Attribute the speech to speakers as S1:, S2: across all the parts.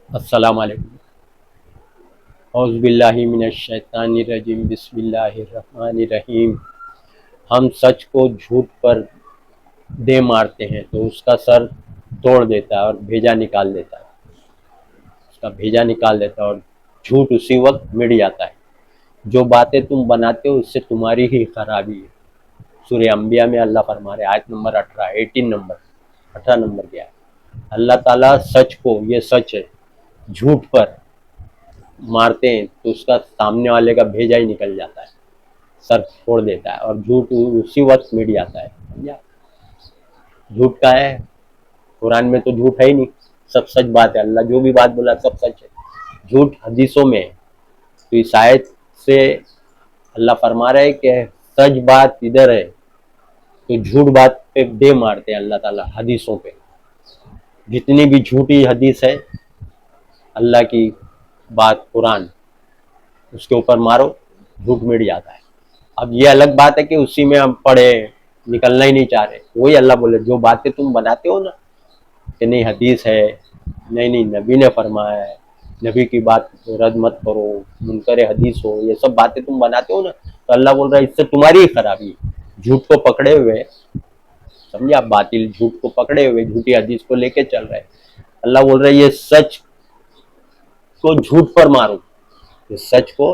S1: السلام علیکم۔ اعوذ باللہ من الشیطان الرجیم، بسم اللہ الرحمن الرحیم۔ ہم سچ کو جھوٹ پر دے مارتے ہیں تو اس کا سر توڑ دیتا ہے اور بھیجا نکال دیتا ہے، اس کا بھیجا نکال دیتا ہے اور جھوٹ اسی وقت مٹ جاتا ہے۔ جو باتیں تم بناتے ہو اس سے تمہاری ہی خرابی ہے۔ سورہ انبیاء میں اللہ فرما رہے، آیت نمبر 18 نمبر کیا ہے؟ اللہ تعالیٰ سچ کو، یہ سچ ہے، جھوٹ پر مارتے ہیں تو اس کا سامنے والے کا بھیجا ہی نکل جاتا ہے، سر چھوڑ دیتا ہے اور جھوٹ اسی وقت مٹ جاتا ہے۔ سمجھا؟ جھوٹ کا ہے، قرآن میں تو جھوٹ ہے ہی نہیں، سب سچ بات ہے، اللہ جو بھی بات بولا سب سچ ہے۔ جھوٹ حدیثوں میں ہے، تو اس آیت سے اللہ فرما رہا ہے کہ سچ بات ادھر ہے تو جھوٹ بات پہ دے مارتے ہیں اللہ تعالیٰ حدیثوں پہ۔ جتنی بھی جھوٹی حدیث ہے اللہ کی بات قرآن، اس کے اوپر مارو، جھوٹ مٹ جاتا ہے۔ اب یہ الگ بات ہے کہ اسی میں ہم پڑھے نکلنا ہی نہیں چاہ رہے، وہی اللہ بولے جو باتیں تم بناتے ہو نا کہ نہیں حدیث ہے، نہیں نبی نے فرمایا ہے، نبی کی بات رد مت کرو، منکر حدیث ہو، یہ سب باتیں تم بناتے ہو نا، تو اللہ بول رہا ہے اس سے تمہاری ہی خرابی ہے۔ جھوٹ کو پکڑے ہوئے، سمجھے آپ، باطل جھوٹ کو پکڑے ہوئے جھوٹی حدیث کو لے کے چل رہے، اللہ بول رہا ہے یہ سچ کو جھوٹ پر مارو، اس سچ کو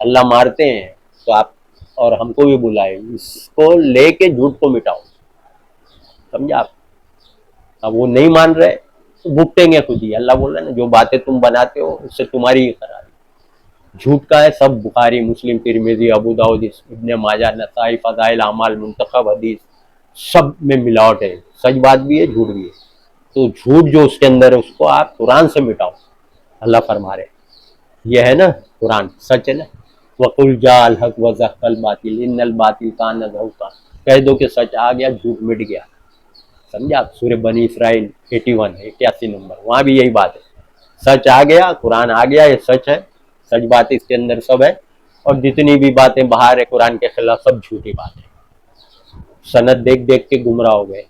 S1: اللہ مارتے ہیں تو آپ اور ہم کو بھی بلائے اس کو لے کے جھوٹ کو مٹاؤ۔ سمجھا آپ؟ اب وہ نہیں مان رہے تو بھگتیں گے خود ہی۔ اللہ بول رہے ہیں نا جو باتیں تم بناتے ہو اس سے تمہاری ہی خرابی۔ جھوٹ کا ہے سب، بخاری، مسلم، ترمذی، ابو داؤد، ابن ماجہ، نسائی، فضائل اعمال، منتخب حدیث، سب میں ملاوٹ ہے، سچ بات بھی ہے جھوٹ بھی ہے۔ تو جھوٹ جو اس کے اندر ہے اس کو آپ قرآن سے مٹاؤ، اللہ فرما رہے۔ یہ ہے نا قرآن، سچ ہے نا، وَقُلْ جَاءَ الْحَقُّ وَزَهَقَ الْبَاطِلُ إِنَّ الْبَاطِلَ كَانَ زَهُوقًا، کہہ دو کہ سچ آ گیا جھوٹ مٹ گیا۔ سمجھا آپ؟ سورہ بنی اسرائیل 81 نمبر، وہاں بھی یہی بات ہے، سچ آ گیا، قرآن آ گیا، یہ سچ ہے، سچ بات اس کے اندر سب ہے، اور جتنی بھی باتیں باہر ہے قرآن کے خلاف سب جھوٹی بات ہے۔ سند دیکھ دیکھ کے گمراہ ہو گئے۔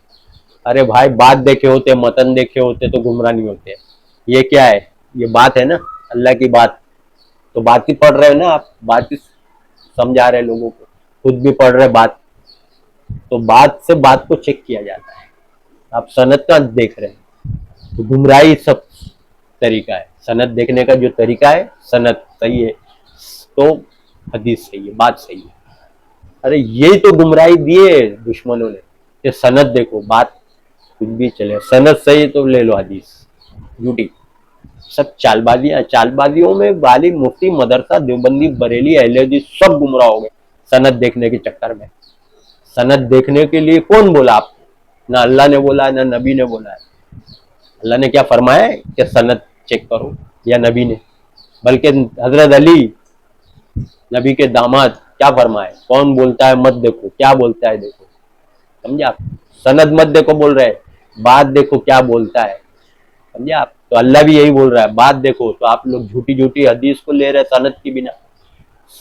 S1: ارے بھائی بات دیکھے ہوتے، متن دیکھے ہوتے تو گمراہ نہیں ہوتے۔ یہ کیا ہے؟ یہ بات ہے نا، اللہ کی بات، تو بات ہی پڑھ رہے ہیں نا آپ، بات ہی سمجھا رہے لوگوں کو، خود بھی پڑھ رہے بات، تو بات سے بات کو چیک کیا جاتا ہے۔ آپ سند کا دیکھ رہے ہیں تو گمراہی سب طریقہ ہے، سند دیکھنے کا جو طریقہ ہے، سند صحیح ہے تو حدیث صحیح ہے، بات صحیح ہے۔ ارے یہی تو گمراہی دیے دشمنوں نے کہ سند دیکھو، بات کچھ بھی چلے، سند صحیح تو لے لو حدیث جھوٹی۔ سب چال بازیاں، چال بازیوں میں غالب، مفتی، مدرسہ، دیوبندی، بریلی، اہل حدیث سب گمراہ ہو گئے سند دیکھنے کے چکر میں۔ سند دیکھنے کے لیے کون بولا آپ کو؟ نہ اللہ نے بولا نہ نبی نے بولا ہے۔ اللہ نے کیا فرمایا ہے کہ سند چیک کرو، یا نبی نے؟ بلکہ حضرت علی نبی کے داماد کیا فرمائے، کون بولتا ہے مت دیکھو، کیا بولتا ہے دیکھو۔ سمجھا آپ؟ سند مت دیکھو بول رہے، بات دیکھو کیا بولتا ہے۔ سمجھا آپ؟ تو اللہ بھی یہی بول رہا ہے، بات دیکھو، تو آپ لوگ جھوٹی جھوٹی حدیث کو لے رہے سند کی بنا۔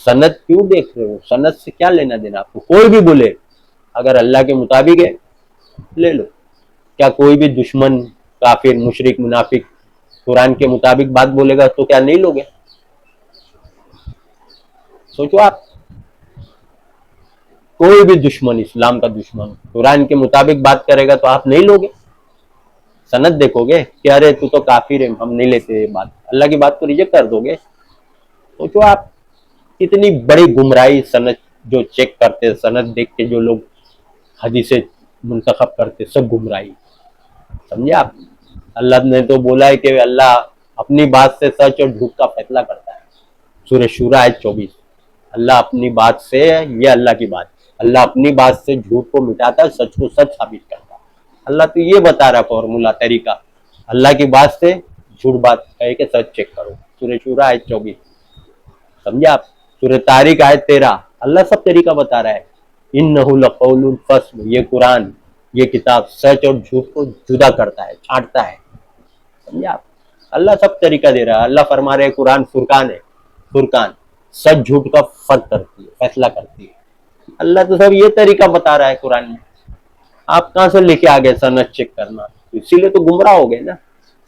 S1: سند کیوں دیکھ رہے ہو؟ سند سے کیا لینا دینا آپ کو؟ کوئی بھی بولے اگر اللہ کے مطابق ہے لے لو۔ کیا کوئی بھی دشمن، کافر، مشرک، منافق قرآن کے مطابق بات بولے گا تو کیا نہیں لوگے؟ سوچو آپ، کوئی بھی دشمن، اسلام کا دشمن قرآن کے مطابق بات کرے گا تو آپ نہیں لوگے؟ سند دیکھو گے کہ ارے تو تو کافر ہے، ہم نہیں لیتے یہ بات، اللہ کی بات کو ریجیکٹ کر دو گے؟ سوچو آپ، کتنی بڑی گمراہی، سند جو چیک کرتے، سند دیکھ کے جو لوگ حدیثیں منتخب کرتے، سب گمراہی۔ سمجھے آپ؟ اللہ نے تو بولا ہے کہ اللہ اپنی بات سے سچ اور جھوٹ کا فیصلہ کرتا ہے، سورہ شورا آیت 24۔ اللہ اپنی بات سے، یہ اللہ کی بات، اللہ اپنی بات سے جھوٹ کو مٹاتا ہے، سچ کو سچ ثابت کرتا ہے۔ اللہ تو یہ بتا رہا فارمولا، طریقہ، اللہ کی بات سے جھوٹ بات کہے کہ سچ چیک کرو، سورہ شورا آیت 24۔ سمجھے آپ؟ سورہ طارق آیت 13، اللہ سب طریقہ بتا رہا ہے۔ انہ لقول فصل، یہ قرآن، یہ کتاب سچ اور جھوٹ کو جدا کرتا ہے، چھانٹتا ہے۔ سمجھے آپ؟ اللہ سب طریقہ دے رہا ہے۔ اللہ فرما رہے قرآن فرقان ہے، فرقان سچ جھوٹ کا فرق کرتی ہے، فیصلہ کرتی ہے۔ اللہ تو سب یہ طریقہ بتا رہا ہے قرآن میں، آپ کہاں سے لے کے آ گئے سند چیک کرنا؟ اسی لیے تو گمراہ ہو گئے نا۔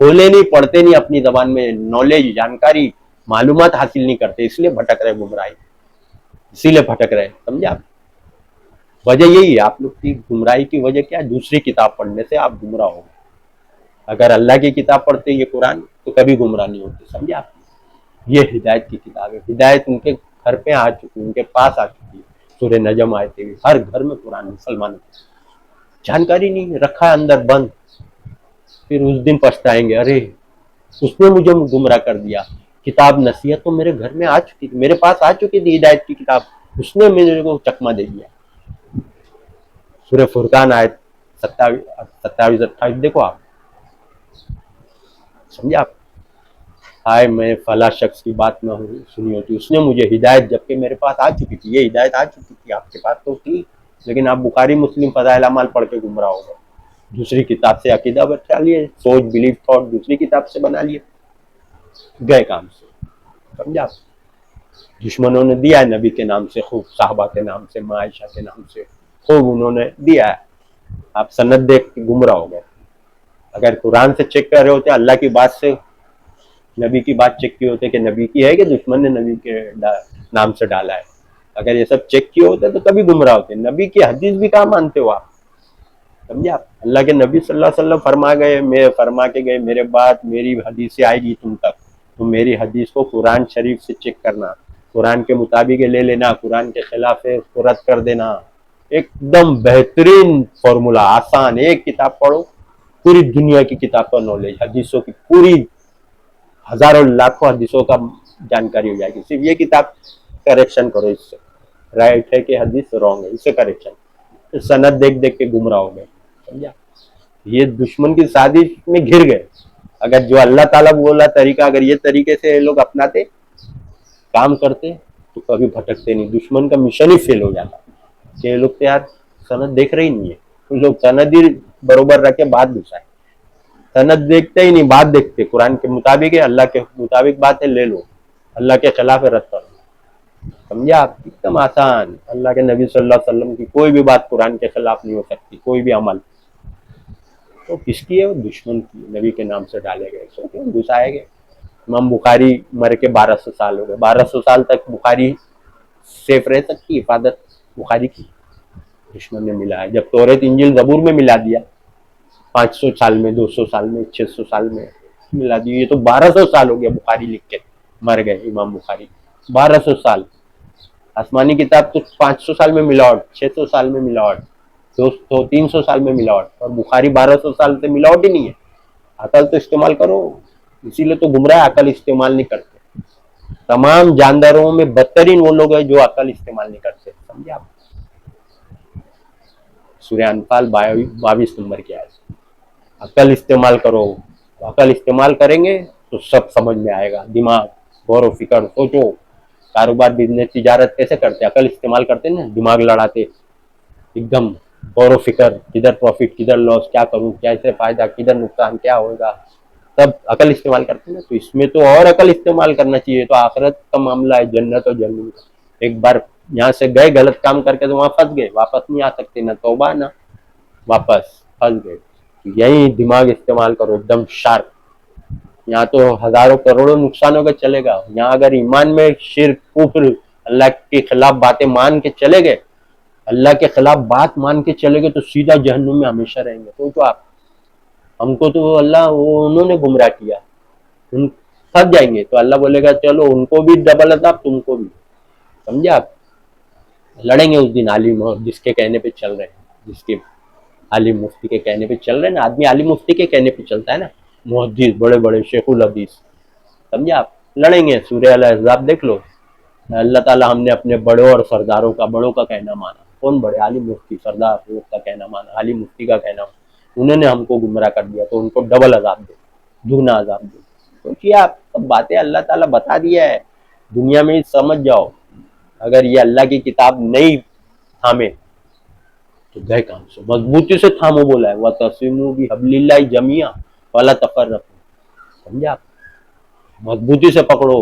S1: کھولے نہیں, پڑھتے نہیں, اپنی زبان میں نالج, جانکاری, معلومات حاصل نہیں کرتے, اس لیے بھٹک رہے, گمراہی, اسی لیے بھٹک رہے. سمجھے آپ؟ وجہ یہی ہے آپ لوگ کی گمراہی کی وجہ کیا ہے؟ دوسری کتاب پڑھنے سے آپ گمراہ ہو گئے. اگر اللہ کی کتاب پڑھتے یہ قرآن تو کبھی گمراہ نہیں ہوتے. سمجھے آپ؟ یہ ہدایت کی کتاب ہے. ہدایت ان کے گھر پہ آ چکی, ان کے پاس آ چکی ہے. سورہ نجم آئے ہوئے ہر گھر میں قرآن مسلمان جانکاری نہیں رکھا ہے اندر بند. پھر اس دن پچھتائیں گے, ارے اس نے مجھے گمراہ کر دیا. کتاب نصیحت تو میرے گھر میں آ چکی تھی, میرے پاس آ چکی تھی ہدایت کی کتاب, اس نے میرے کو چکما دے دیا. سورہ فرقان آیت 27-28 دیکھو آپ. سمجھے آپ؟ ہائے میں فلاں شخص کی بات نہ سنی ہوتی, اس نے مجھے ہدایت, جبکہ میرے پاس آ چکی تھی, یہ ہدایت آ چکی تھی, آپ کے پاس تو تھی, لیکن آپ بخاری مسلم فضائل اعمال پڑھ کے گمراہ ہو گئے. دوسری کتاب سے عقیدہ بچا لیے, سوچ بلیف تھاٹ دوسری کتاب سے بنا لیے, گئے کام سے. سمجھا؟ دشمنوں نے دیا ہے نبی کے نام سے خوب, صحابہ کے نام سے, ماں عائشہ کے نام سے خوب انہوں نے دیا ہے. آپ سند دیکھ کے گمراہ ہو گئے. اگر قرآن سے چیک کر رہے ہوتے, اللہ کی بات سے, نبی کی بات چیک کیے ہوتے کہ نبی کی ہے کہ دشمن نے نبی کے نام سے ڈالا ہے, اگر یہ سب چیک کیے ہوتے تو کبھی گمراہ ہوتے. نبی کی حدیث بھی کہاں مانتے ہو آپ؟ سمجھا؟ اللہ کے نبی صلی اللہ علیہ وسلم فرما کے گئے, میرے بعد میری حدیثیں آئے گی تم تک, تم میری حدیث کو قرآن شریف سے چیک کرنا, قرآن کے مطابق لے لینا, قرآن کے خلاف ہے اس کو رد کر دینا. ایک دم بہترین فارمولا, آسان, ایک کتاب پڑھو, پوری دنیا کی کتاب کا نالج, حدیثوں کی پوری ہزاروں لاکھوں حدیثوں کا جانکاری ہو جائے گی. صرف یہ کتاب کریکشن کرو, اس سے رائٹ ہے کہ حدیث رانگ ہے, اس سے کریکشن. سند دیکھ دیکھ کے گمراہ ہو گئے. سمجھا؟ یہ دشمن کی سازش میں گھر گئے. اگر جو اللہ تعالیٰ بولا طریقہ, اگر یہ طریقے سے لوگ اپناتے, کام کرتے, تو کبھی بھٹکتے نہیں. دشمن کا مشن ہی فیل ہو جاتا کہ یہ لوگ تو یار سند دیکھ رہے ہی نہیں ہے, لوگ سند ہی برابر رکھے, بات گھسائے. سند دیکھتے ہی نہیں, بات دیکھتے. قرآن کے مطابق ہے, اللہ کے مطابق بات ہے, لے لو, اللہ کے خلاف ہے, رد کرو. سمجھا آپ؟ ایک دم آسان. اللہ کے نبی صلی اللہ علیہ وسلم کی کوئی بھی بات قرآن کے خلاف نہیں ہو سکتی, کوئی بھی عمل. تو کس کی ہے؟ وہ دشمن کی, نبی کے نام سے ڈالے گئے, سو کیوں گھسائے گئے. امام بخاری مر کے 1200 سال ہو گئے, 1200 سال تک بخاری سیف رہ سکتی, حفاظت بخاری کی؟ دشمن نے ملا ہے. جب توریت انجیل زبور میں ملا دیا 500 سال میں, 200 سال میں, 600 سال میں ملا دیا, یہ تو 1200 سال ہو گیا بخاری لکھ کے مر گئے امام بخاری. 1200 سال. آسمانی کتاب تو 500 سال میں ملاوٹ, 600 سال میں ملاوٹ, 300 سال میں ملاوٹ, اور بخاری 1200 سال سے ملاوٹ ہی نہیں ہے. عقل تو استعمال کرو, اسی لیے تو گمراہ عقل استعمال نہیں کرتے. تمام جانداروں میں بدترین وہ لوگ ہیں جو عقل استعمال نہیں کرتے. سمجھے آپ؟ سورہ انفال 22 نمبر کی آیت. عقل استعمال کرو, عقل استعمال کریں گے تو سب سمجھ میں آئے گا. دماغ, غور و فکر, سوچو. کاروبار, بزنس, تجارت کیسے کرتے؟ عقل استعمال کرتے نا, دماغ لڑاتے, ایک دم غور و فکر, کدھر پروفٹ, کدھر لاس, کیا کروں, کیسے فائدہ, کدھر نقصان, کیا ہوگا, سب عقل استعمال کرتے نا. تو اس میں تو اور عقل استعمال کرنا چاہیے. تو آخرت کا معاملہ ہے, جنت اور جہنم. ایک بار یہاں سے گئے غلط کام کر کے تو وہاں پھنس گئے, واپس نہیں آ سکتے, نہ توبہ نہ واپس, پھنس گئے. یہی دماغ استعمال کرو, ایک دم شارپ. یہاں تو ہزاروں کروڑوں نقصان ہوگا, چلے گا. یہاں اگر ایمان میں شرک, کفر, اللہ کے خلاف باتیں مان کے چلے گئے, اللہ کے خلاف بات مان کے چلے گئے, تو سیدھا جہنم میں ہمیشہ رہیں گے. تو آپ, ہم کو تو اللہ انہوں نے گمراہ کیا, ان پھنس جائیں گے. تو اللہ بولے گا چلو ان کو بھی ڈبل عذاب, تم کو بھی. سمجھے آپ؟ لڑیں گے اس دن عالم اور جس کے کہنے پہ چل رہے ہیں, جس کے عالم مفتی کے کہنے پہ چل رہے ہیں نا. آدمی عالم مفتی کے کہنے پہ چلتا ہے نا, محدث, بڑے بڑے شیخ الحدیث. سمجھے آپ؟ لڑیں گے. سورہ الاحزاب دیکھ لو, اللہ تعالیٰ ہم نے اپنے بڑوں اور سرداروں کا, بڑوں کا کہنا مانا. کون بڑے؟ عالم مفتی, سردار کا کہنا مانا, عالم مفتی کا کہنا مانا. انہوں نے ہم کو گمراہ کر دیا, تو ان کو ڈبل عذاب دو, دگنا عذاب دو. کیونکہ آپ سب باتیں اللہ تعالیٰ بتا دیا ہے, دنیا میں سمجھ جاؤ. اگر یہ اللہ کی کتاب نہیں تھامے تو گئے کام سے. مضبوطی سے تھامو بولا ہے, وَتَعْتَصِمُوا بِحَبْلِ اللَّهِ جَمِيعًا وَلَا تَفَرَّقُوا. سمجھا؟ مضبوطی سے پکڑو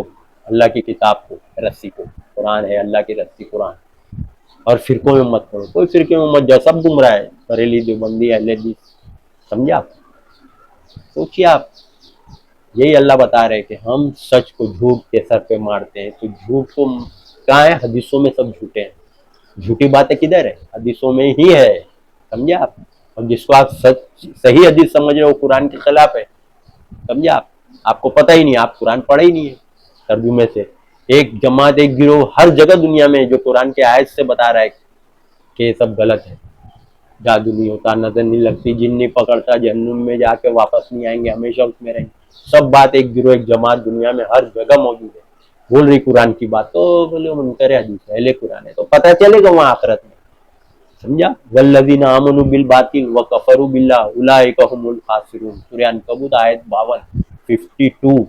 S1: اللہ کی کتاب کو, رسی کو. قرآن ہے اللہ کی رسی, قرآن. اور فرقوں میں مت پڑو, کوئی فرقے میں مت جاؤ, سب گمراہ ہے, بریلی, دیوبندی, اہل حدیث. سمجھا؟ سوچیے آپ, یہی اللہ بتا رہے کہ ہم سچ کو جھوٹ کے سر پہ مارتے ہیں. تو جھوٹ تو کہاں ہے؟ حدیثوں میں سب جھوٹے ہیں. جھوٹی باتیں کدھر ہے؟ حدیثوں میں ہی ہے. سمجھے آپ؟ اور جس کو آپ سچ صحیح حدیث سمجھ رہے ہو وہ قرآن کے خلاف ہے. سمجھے آپ کو پتہ ہی نہیں، آپ قرآن پڑھے ہی نہیں ہے. ترجمے سے ایک جماعت، ایک گروہ ہر جگہ دنیا میں جو قرآن کے آیت سے بتا رہا ہے کہ یہ سب غلط ہے. جادو نہیں ہوتا، نظر نہیں لگتی، جن نہیں پکڑتا، جہنم میں جا کے واپس نہیں آئیں گے، ہمیشہ اس میں رہیں گے. سب بات ایک گروہ، ایک جماعت دنیا میں ہر جگہ موجود ہے، بول رہی قرآن کی بات. تو بولے منکر حدیث ہے، اہل قرآن ہے، تو پتہ چلے گا وہاں آخرت میں. سمجھا؟ والذین آمنوا بالباطل وکفروا باللہ اولئک هم الخاسرون. سورہ عنکبوت آیت 52.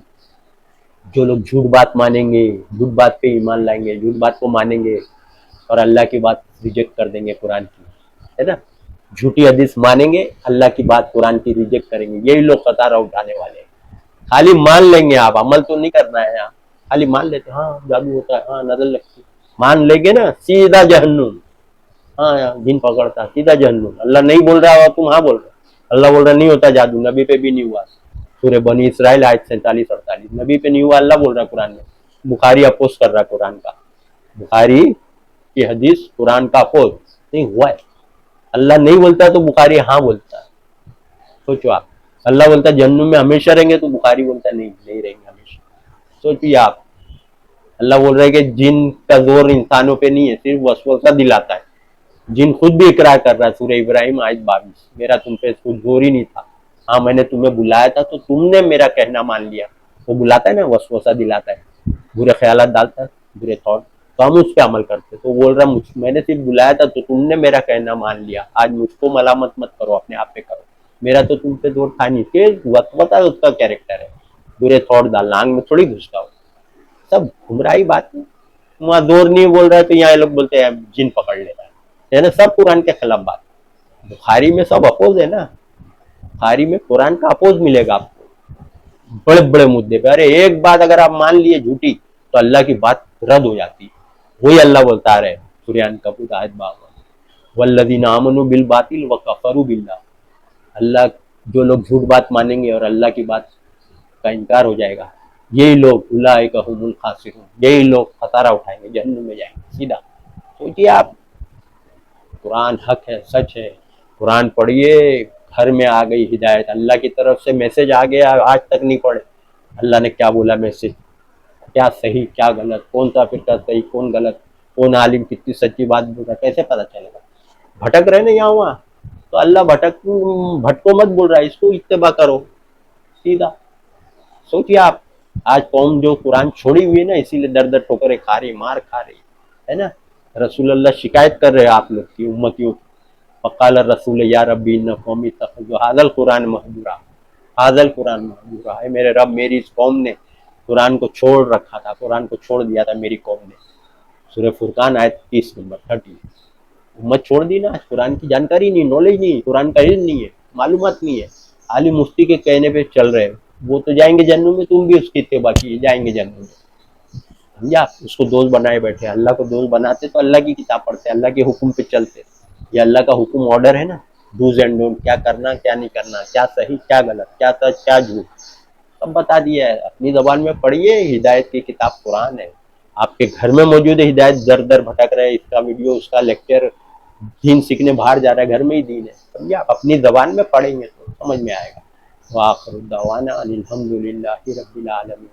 S1: جو لوگ جھوٹ بات مانیں گے، جھوٹ بات پہ ایمان لائیں گے، جھوٹ بات کو مانیں گے اور اللہ کی بات ریجیکٹ کر دیں گے، قرآن کی ہے نا، جھوٹی حدیث مانیں گے، اللہ کی بات قرآن کی ریجیکٹ کریں گے، یہی لوگ خطارہ اٹھانے والے ہیں. خالی مان لیں گے، آپ عمل تو نہیں کرنا ہے. یہاں خالی مان لیتے، ہاں جادو ہوتا ہے، ہاں نظر لگتی، مان لیں گے نا، سیدھا جہنم. ہاں جن پکڑتا سیدھا جہنم. اللہ نہیں بول رہا ہو، تم ہاں بول رہے. اللہ بول رہا نہیں ہوتا جادو، نبی پہ بھی نہیں ہوا. سورہ بنی اسرائیل آیت 47-48. نبی پہ نہیں ہوا، اللہ بول رہا ہے قرآن میں. بخاری اپوز کر رہا ہے قرآن کا. بخاری کی حدیث قرآن کا اپوز نہیں ہوا ہے. اللہ نہیں بولتا تو بخاری ہاں بولتا ہے. سوچو آپ، اللہ بولتا جہنم میں ہمیشہ رہیں گے تو بخاری بولتا نہیں رہیں گے ہمیشہ. سوچیے آپ، اللہ بول رہے کہ جن کا زور انسانوں پہ نہیں ہے، صرف وسوسہ دلاتا ہے. جن خود بھی اقرار کر رہا ہے. سورہ ابراہیم آیت 22. میرا تم پہ کچھ زور ہی نہیں تھا، ہاں میں نے تمہیں بلایا تھا تو تم نے میرا کہنا مان لیا. وہ بلاتا ہے نا، وسوسہ دلاتا ہے، برے خیالات ڈالتا ہے، برے تھاٹ، تو ہم اس پہ عمل کرتے. تو بول رہا میں نے صرف بلایا تھا تو تم نے میرا کہنا مان لیا. آج مجھ کو ملامت مت کرو، اپنے آپ پہ کرو. میرا تو تم پہ زور تھا نہیں. کہ وسوسہ اس کا کیریکٹر ہے، برے تھاٹ ڈالنا. آنکھ میں تھوڑی گھستا ہو، سب گمراہی بات ہے. وہاں زور نہیں بول رہا ہے تو یہاں لوگ بولتے ہیں جن پکڑ لیتا ہے نا. سب قرآن کے خلاف بات. بخاری میں سب اپوز ہے نا. بخاری میں قرآن کا اپوز ملے گا آپ کو بڑے بڑے مدے پہ. ارے ایک بات اگر آپ مان لیے جھوٹی تو اللہ کی بات رد ہو جاتی. وہی اللہ بولتا رہے سورہ عنکبوت آیت 52. والذین آمنوا بالباطل وکفروا باللہ. اللہ، جو لوگ جھوٹ بات مانیں گے اور اللہ کی بات کا انکار ہو جائے گا، یہی لوگ اولئک هم الخاسرون، یہی لوگ خسارہ اٹھائیں گے، جہنم میں جائیں گے سیدھا. سوچیے آپ، قرآن حق ہے، سچ ہے. قرآن پڑھیے، گھر میں آ گئی ہدایت. اللہ کی طرف سے میسج آ گیا، آج تک نہیں پڑھے. اللہ نے کیا بولا میسج، کیا صحیح کیا غلط، کون سا فرقہ صحیح کون غلط، کون عالم کتنی سچی بات بول رہا ہے، کیسے پتہ چلے گا؟ بھٹک رہے نا یہاں وہاں. تو اللہ بھٹکو مت بول رہا ہے، اس کو اتباع کرو سیدھا. سوچیے آپ، آج قوم جو قرآن چھوڑی ہوئی ہے نا، اسی لیے در در ٹھوکریں کھا رہی، مار کھا رہی ہے نا. رسول اللہ شکایت کر رہے ہیں آپ لوگ کی امتیوں. فقال الرسول یا ربی ان قومی اتخذوا ھذا القرآن مہجورا. ھذا القرآن مہجورا، ہے میرے رب، میری اس قوم نے قرآن کو چھوڑ رکھا تھا، قرآن کو چھوڑ دیا تھا میری قوم نے. سورہ فرقان آیت 30 نمبر 30. امت چھوڑ دی نا. قرآن کی جانکاری نہیں، نالج نہیں، قرآن کا علم نہیں ہے، معلومات نہیں ہے. عالم مفتی کے کہنے پہ چل رہے. وہ تو جائیں گے جہنم میں، تم بھی اس کی اتباع کیے جائیں گے جہنم میں. سمجھا؟ اس کو دوست بنائے بیٹھے. اللہ کو دوست بناتے تو اللہ کی کتاب پڑھتے، اللہ کے حکم پہ چلتے. یہ اللہ کا حکم آرڈر ہے نا، ڈوز اینڈ ڈونٹ، کیا کرنا کیا نہیں کرنا، کیا صحیح کیا غلط، کیا سچ کیا جھوٹ، سب بتا دیا ہے. اپنی زبان میں پڑھیے. ہدایت کی کتاب قرآن ہے، آپ کے گھر میں موجود ہے. ہدایت در در بھٹک رہے، اس کا ویڈیو، اس کا لیکچر، دین سیکھنے باہر جا رہا ہے، گھر میں ہی دین ہے. سمجھے؟ آپ اپنی زبان میں پڑھیں گے تو سمجھ میں آئے گا. وآخر دعوانا ان الحمد للہ رب العالمین.